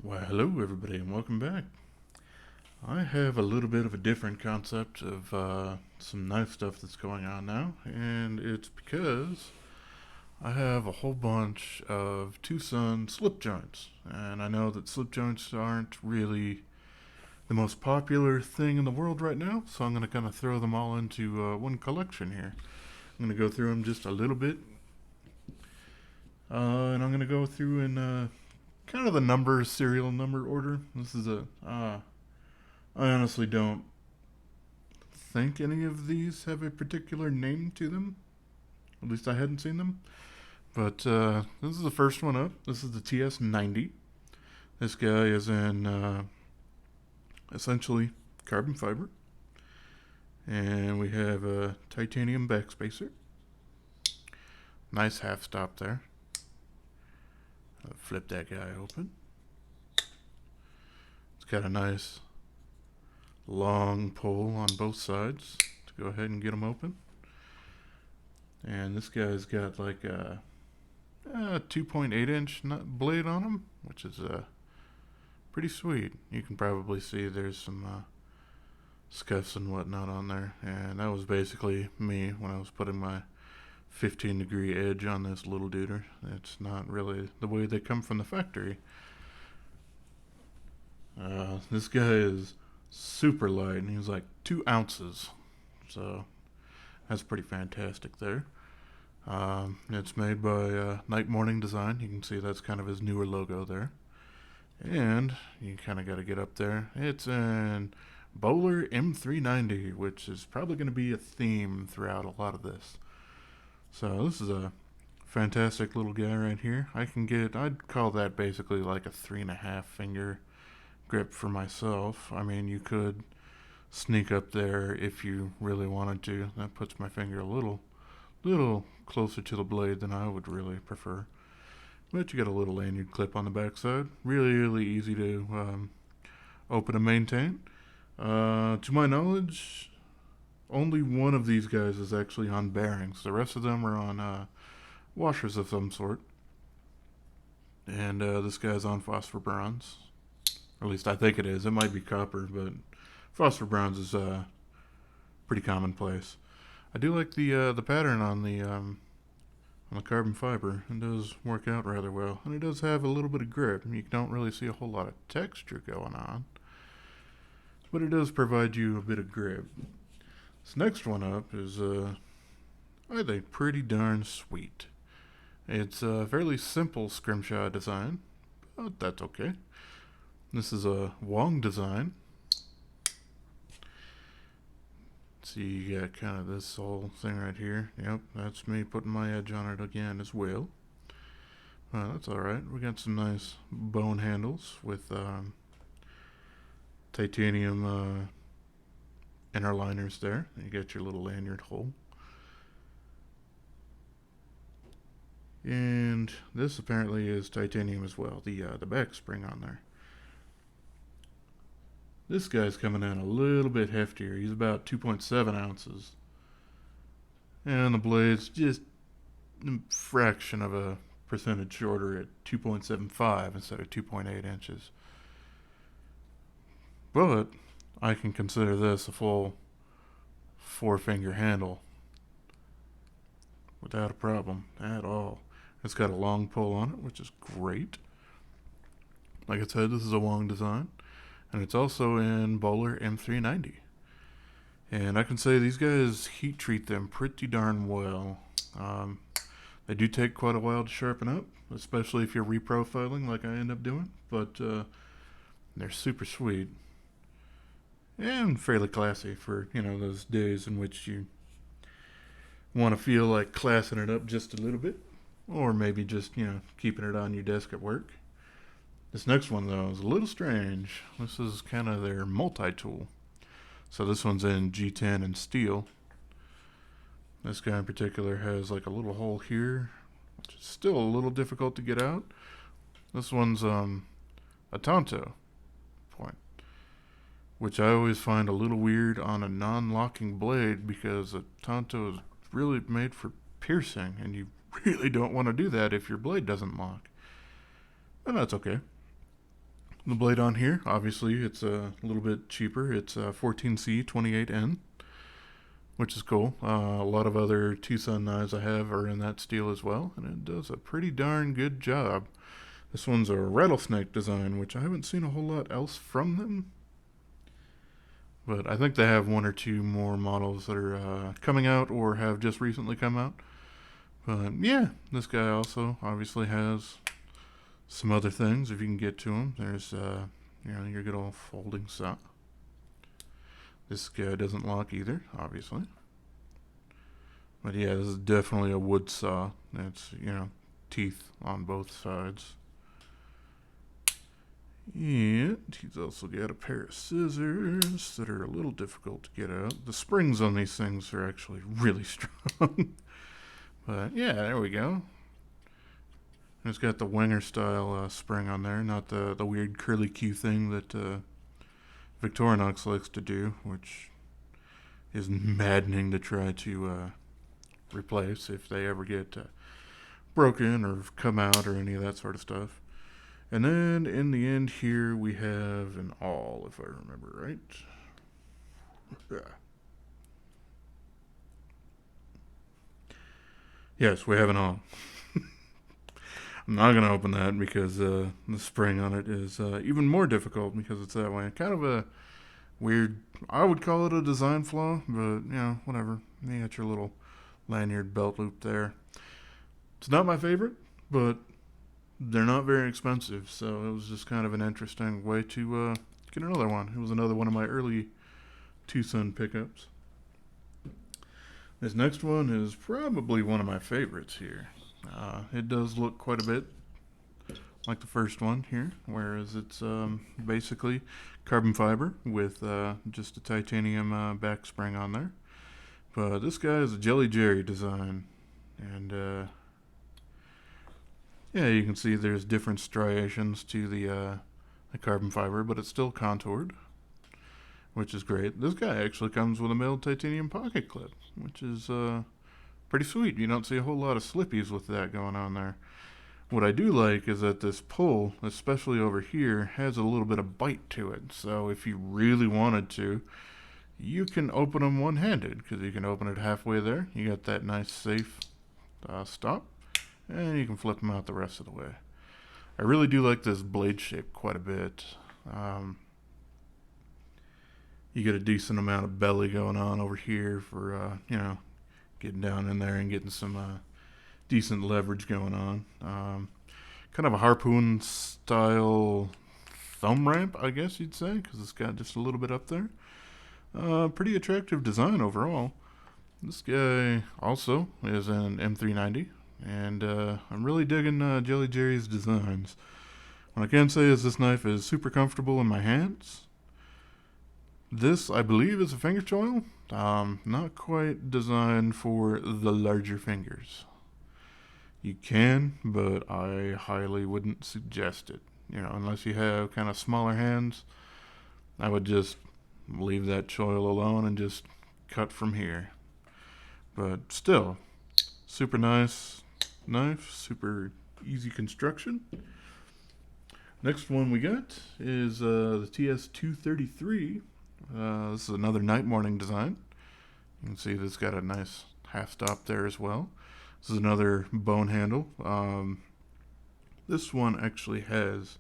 Well, hello everybody and welcome back. I have a little bit of a different concept of some knife stuff that's going on now, and it's because I have a whole bunch of TwoSun slip joints, and I know that slip joints aren't really the most popular thing in the world right now, so I'm going to kind of throw them all into one collection here. I'm going to go through them just a little bit, and I'm going to go through in kind of the serial number order. This is I honestly don't think any of these have a particular name to them. At least I hadn't seen them. But this is the first one up. This is the TS90. This guy is in essentially carbon fiber. And we have a titanium backspacer. Nice half stop there. Flip that guy open. It's got a nice long pole on both sides to go ahead and get them open. And this guy's got like a 2.8 inch blade on him, which is pretty sweet. You can probably see there's some scuffs and whatnot on there. And that was basically me when I was putting my 15-degree edge on this little duder. It's not really the way they come from the factory. This guy is super light, and he's like 2 ounces. So that's pretty fantastic there. It's made by NightMorning Design. You can see that's kind of his newer logo there. And you kind of got to get up there. It's in Bowler M390, which is probably going to be a theme throughout a lot of this. So this is a fantastic little guy right here. I'd call that basically like a 3.5 finger grip for myself. I mean, you could sneak up there if you really wanted to. That puts my finger a little closer to the blade than I would really prefer. But you got a little lanyard clip on the backside. Really easy to open and maintain. To my knowledge, only one of these guys is actually on bearings. The rest of them are on washers of some sort. And this guy's on phosphor bronze. Or at least I think it is. It might be copper, but phosphor bronze is pretty commonplace. I do like the pattern on the carbon fiber. It does work out rather well, and it does have a little bit of grip. You don't really see a whole lot of texture going on, but it does provide you a bit of grip. This next one up is I think pretty darn sweet. It's a fairly simple scrimshaw design, but that's okay. This is a Wong Design. See, you got kind of this whole thing right here. Yep, that's me putting my edge on it again as well. That's alright. We got some nice bone handles with titanium inner liners there. You got your little lanyard hole. And this apparently is titanium as well, the back spring on there. This guy's coming in a little bit heftier. He's about 2.7 ounces. And the blade's just a fraction of a percentage shorter at 2.75 instead of 2.8 inches. But I can consider this a full 4-finger handle without a problem at all. It's got a long pull on it, which is great. Like I said, this is a Wong Design. And it's also in Bowler M390. And I can say these guys heat treat them pretty darn well. They do take quite a while to sharpen up, especially if you're reprofiling like I end up doing. But they're super sweet. And fairly classy for, those days in which you want to feel like classing it up just a little bit. Or maybe just, keeping it on your desk at work. This next one, though, is a little strange. This is kind of their multi-tool. So this one's in G10 and steel. This guy in particular has like a little hole here, which is still a little difficult to get out. This one's a Tonto point, which I always find a little weird on a non-locking blade because a Tonto is really made for piercing, and you really don't want to do that if your blade doesn't lock. And that's okay. The blade on here, obviously, it's a little bit cheaper. It's 14C28N, which is cool. A lot of other TwoSun knives I have are in that steel as well, and it does a pretty darn good job. This one's a RattleSnake Design, which I haven't seen a whole lot else from them. But I think they have one or two more models that are coming out or have just recently come out. But yeah, this guy also obviously has some other things if you can get to them. There's your good old folding saw. This guy doesn't lock either, obviously. But yeah, this is definitely a wood saw. It's, teeth on both sides. And he's also got a pair of scissors that are a little difficult to get out. The springs on these things are actually really strong. But yeah, there we go. It's got the Wenger style spring on there, not the weird curly Q thing that Victorinox likes to do, which is maddening to try to replace if they ever get broken or come out or any of that sort of stuff. And then in the end here we have an awl, if I remember right. Yeah. Yes, we have an awl. I'm not going to open that because the spring on it is even more difficult because it's that way. Kind of a weird, I would call it a design flaw, but, whatever. You got your little lanyard belt loop there. It's not my favorite, but they're not very expensive, so it was just kind of an interesting way to get another one. It was another one of my early TwoSun pickups. This next one is probably one of my favorites here. It does look quite a bit like the first one here, whereas it's basically carbon fiber with just a titanium back spring on there. But this guy is a Jelly Jerry design, and yeah, you can see there's different striations to the carbon fiber, but it's still contoured, which is great. This guy actually comes with a milled titanium pocket clip, which is pretty sweet. You don't see a whole lot of slippies with that going on there. What I do like is that this pull, especially over here, has a little bit of bite to it. So if you really wanted to, you can open them one-handed, because you can open it halfway there. You got that nice safe stop, and you can flip them out the rest of the way. I really do like this blade shape quite a bit. You get a decent amount of belly going on over here for, getting down in there and getting some decent leverage going on. Kind of a harpoon style thumb ramp, I guess you'd say, because it's got just a little bit up there. Pretty attractive design overall. This guy also is an M390, and I'm really digging Jelly Jerry's designs. What I can say is this knife is super comfortable in my hands. This, I believe, is a finger choil. Not quite designed for the larger fingers. You can, but I highly wouldn't suggest it. Unless you have kind of smaller hands, I would just leave that choil alone and just cut from here. But still, super nice knife, super easy construction. Next one we got is the TS233. This is another NightMorning Design. You can see this got a nice half stop there as well. This is another bone handle. This one actually has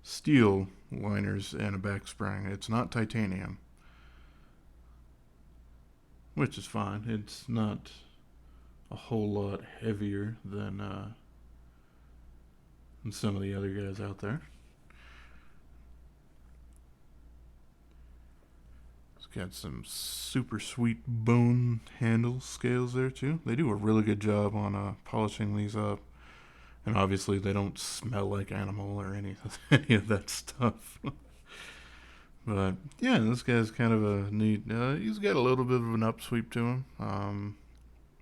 steel liners and a back spring. It's not titanium, which is fine. It's not a whole lot heavier than some of the other guys out there. Got some super sweet bone handle scales there too. They do a really good job on polishing these up. And obviously they don't smell like animal or any of that stuff. But yeah, this guy's kind of a neat, he's got a little bit of an upsweep to him.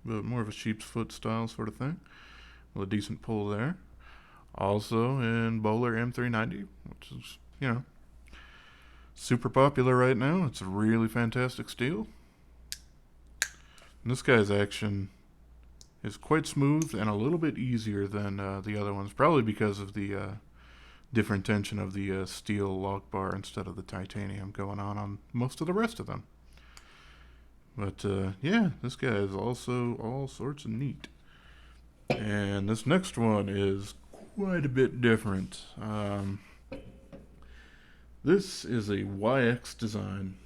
But more of a sheep's foot style sort of thing. With a decent pull there. Also in Bowler M390, which is, super popular right now. It's a really fantastic steel. And this guy's action is quite smooth and a little bit easier than the other ones, probably because of the different tension of the steel lock bar instead of the titanium going on most of the rest of them. But yeah, this guy is also all sorts of neat. And this next one is quite a bit different. This is a YX design.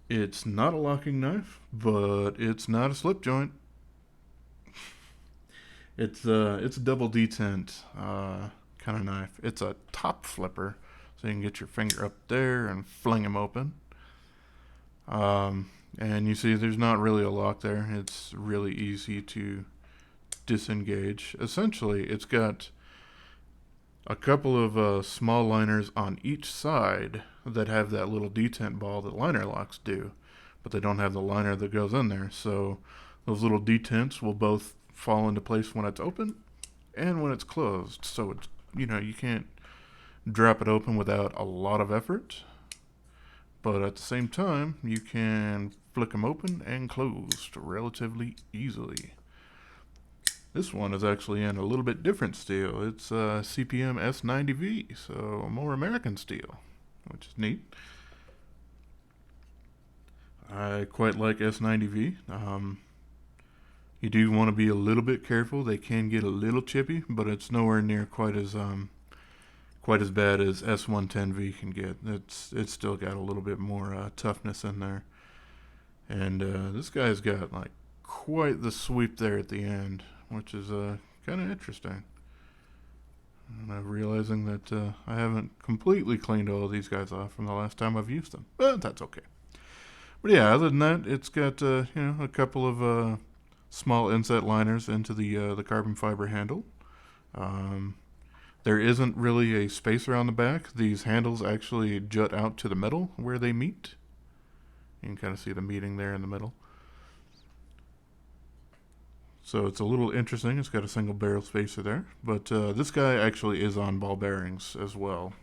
It's not a locking knife, but it's not a slip joint. It's a double detent kind of knife. It's a top flipper, so you can get your finger up there and fling them open. And you see there's not really a lock there. It's really easy to disengage. Essentially, it's got a couple of small liners on each side that have that little detent ball that liner locks do, but they don't have the liner that goes in there. So those little detents will both fall into place when it's open and when it's closed. So it's, you can't drop it open without a lot of effort, but at the same time, you can flick them open and closed relatively easily. This one is actually in a little bit different steel. It's CPM S90V, so a more American steel, which is neat. I quite like S90V. You do want to be a little bit careful. They can get a little chippy, but it's nowhere near quite as bad as S110V can get. It's still got a little bit more toughness in there. And this guy's got like quite the sweep there at the end, which is kind of interesting. And I'm realizing that I haven't completely cleaned all of these guys off from the last time I've used them, but that's okay. But yeah, other than that, it's got a couple of small inset liners into the carbon fiber handle. There isn't really a spacer on the back. These handles actually jut out to the middle where they meet. You can kind of see the meeting there in the middle. So it's a little interesting. It's got a single barrel spacer there. But this guy actually is on ball bearings as well,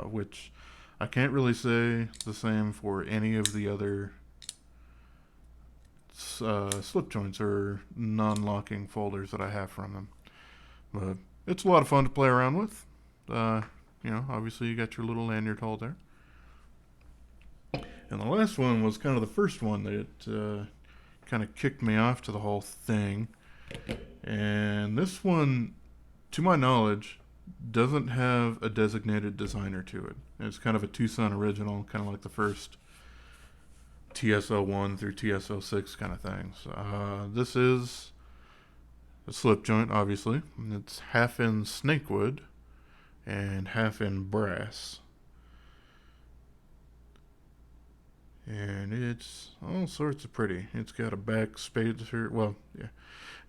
which I can't really say the same for any of the other slip joints or non-locking folders that I have from them. But it's a lot of fun to play around with. Obviously you got your little lanyard hole there. And the last one was kind of the first one that kind of kicked me off to the whole thing. And this one, to my knowledge, doesn't have a designated designer to it. It's kind of a TwoSun original, kind of like the first TSO1 through TSO6 kind of things. This is a slip joint, obviously. It's half in snakewood and half in brass. And it's all sorts of pretty. It's got a back spacer,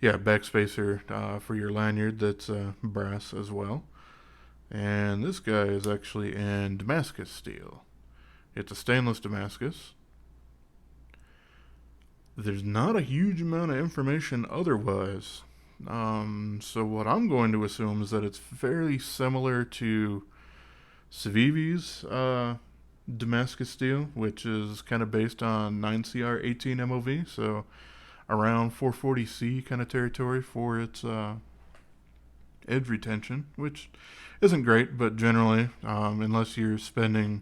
back spacer for your lanyard that's brass as well. And this guy is actually in Damascus steel. It's a stainless Damascus. There's not a huge amount of information otherwise. So what I'm going to assume is that it's fairly similar to Civivi's Damascus steel, which is kind of based on 9CR 18 MOV, so around 440C kind of territory for its edge retention, which isn't great, but generally, unless you're spending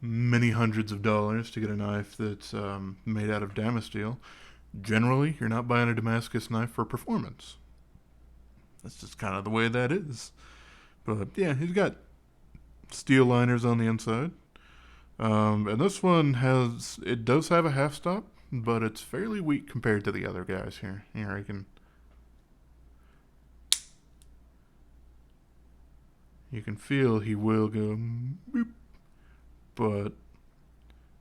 many hundreds of dollars to get a knife that's made out of Damascus steel, generally you're not buying a Damascus knife for performance. That's just kind of the way that is. But yeah, he's got steel liners on the inside. And this one does have a half stop, but it's fairly weak compared to the other guys here. Here you can feel he will go boop, but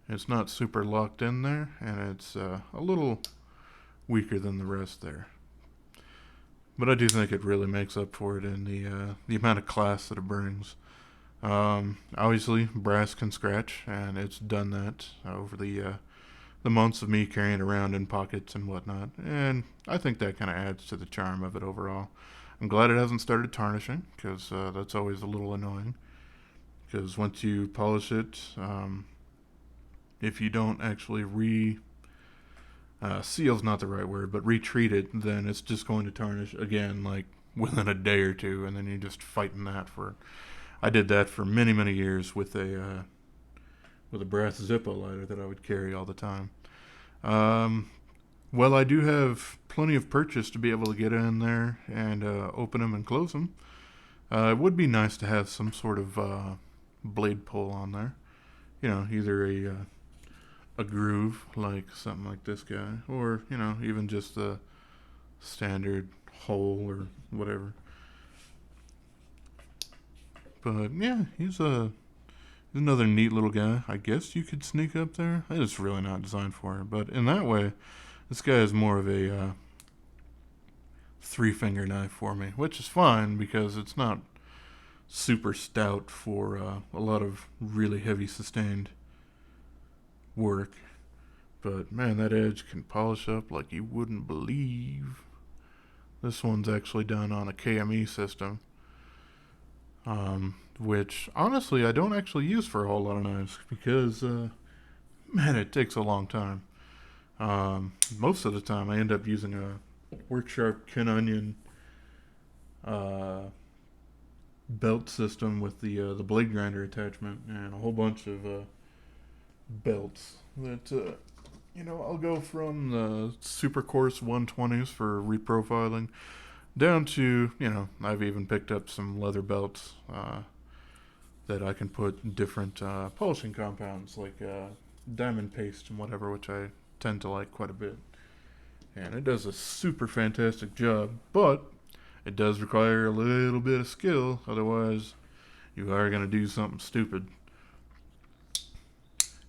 it's not super locked in there, and it's a little weaker than the rest there. But I do think it really makes up for it in the amount of class that it brings. Obviously, brass can scratch, and it's done that over the months of me carrying it around in pockets and whatnot. And I think that kind of adds to the charm of it overall. I'm glad it hasn't started tarnishing, because that's always a little annoying. Because once you polish it, if you don't actually seal's not the right word, but retreat it, then it's just going to tarnish again like within a day or two, and then you're just fighting that for. I did that for many, many years with a brass Zippo lighter that I would carry all the time. Well, I do have plenty of purchase to be able to get in there and open them and close them. It would be nice to have some sort of blade pull on there. You know, either a groove like something like this guy, or you know, even just a standard hole or whatever. But yeah, he's another neat little guy. I guess you could sneak up there. It's really not designed for it, but in that way, this guy is more of a three-finger knife for me, which is fine because it's not super stout for a lot of really heavy sustained work. But man, that edge can polish up like you wouldn't believe. This one's actually done on a KME system, which honestly I don't actually use for a whole lot of knives because man, it takes a long time. Most of the time I end up using a Worksharp Kin Onion belt system with the blade grinder attachment and a whole bunch of belts that you know, I'll go from the super coarse 120s for reprofiling down to, you know, I've even picked up some leather belts that I can put different polishing compounds like diamond paste and whatever, which I tend to like quite a bit. And it does a super fantastic job, but it does require a little bit of skill, otherwise you are going to do something stupid.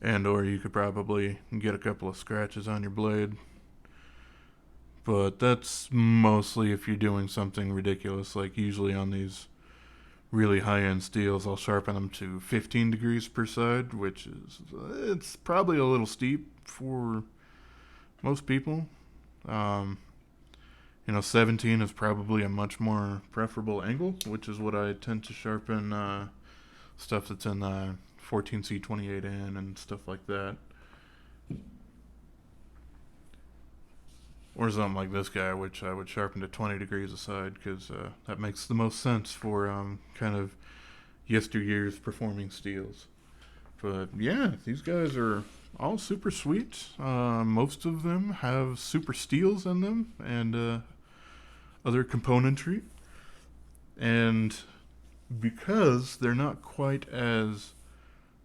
And or you could probably get a couple of scratches on your blade. But that's mostly if you're doing something ridiculous, like usually on these really high-end steels, I'll sharpen them to 15 degrees per side, which is, it's probably a little steep for most people. You know, 17 is probably a much more preferable angle, which is what I tend to sharpen stuff that's in the 14C28N and stuff like that. Or something like this guy, which I would sharpen to 20 degrees aside, because that makes the most sense for kind of yesteryear's performing steels. But yeah, these guys are all super sweet. Most of them have super steels in them and other componentry. And because they're not quite as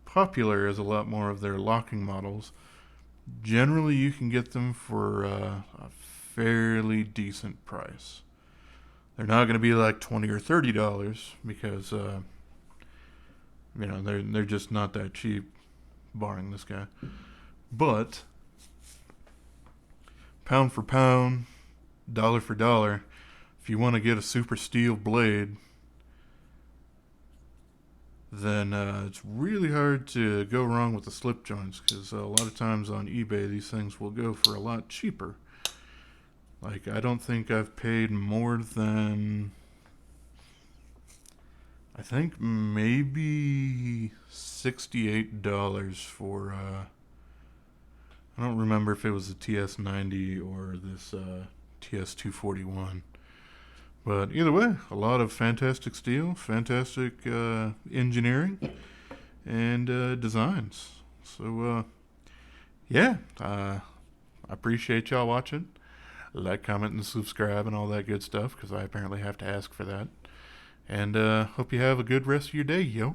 popular as a lot more of their locking models, generally you can get them for a fairly decent price. They're not going to be like $20 or $30 because you know, they're just not that cheap, barring this guy. But pound for pound, dollar for dollar, if you want to get a super steel blade, then it's really hard to go wrong with the slip joints, because a lot of times on eBay these things will go for a lot cheaper. Like, I don't think I've paid more than, I think maybe $68 for I don't remember if it was a TS90 or this TS241. But either way, a lot of fantastic steel, fantastic engineering, and designs. So, yeah, I appreciate y'all watching. Like, comment, and subscribe, and all that good stuff, because I apparently have to ask for that. And hope you have a good rest of your day, yo.